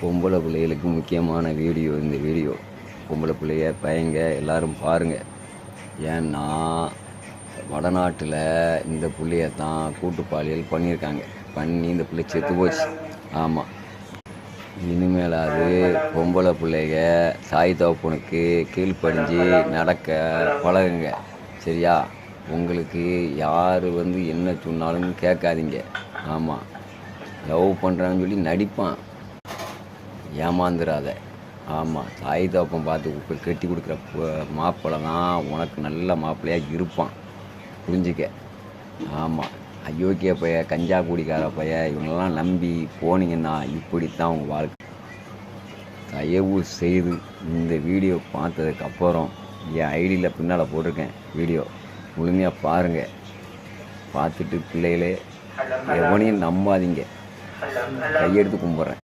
பொம்பளை பிள்ளைகளுக்கு முக்கியமான வீடியோ இந்த வீடியோ. பொம்பளை பிள்ளைய பையங்க எல்லோரும் பாருங்கள். ஏன்னா வடநாட்டில் இந்த பிள்ளைய தான் கூட்டு பாலியல் பண்ணியிருக்காங்க. பண்ணி இந்த பிள்ளை செத்து போச்சு. ஆமாம், இனிமேலாவது பொம்பளை பிள்ளைங்க தாய் தகப்பனுக்கு கீழ்ப்படிஞ்சு நடக்க பழகுங்க. சரியா? உங்களுக்கு யார் என்ன சொன்னாலும் கேட்காதீங்க. ஆமாம், லவ் பண்ணுறான்னு சொல்லி நடிப்பான், ஏமாந்துடாத. ஆமாம், தாய் தகப்பன் பார்த்து கட்டி கொடுக்குற மாப்பிள்ளை தான் உனக்கு நல்ல மாப்பிள்ளையாக இருப்பான், புரிஞ்சுக்க. ஆமாம், அயோக்கிய பைய, கஞ்சா குடிக்கார பைய, இவங்களெல்லாம் நம்பி போனீங்கன்னா இப்படித்தான் உங்கள் வாழ்க்கை. தயவு செய்து இந்த வீடியோ பார்த்ததுக்கப்புறம் என் ஐடியில் பின்னால் போட்டிருக்கேன் வீடியோ, முழுமையாக பாருங்கள். பார்த்துட்டு பிள்ளைகளே எவனையும் நம்பாதீங்க. கையெடுத்து கும்பிட்றேன்.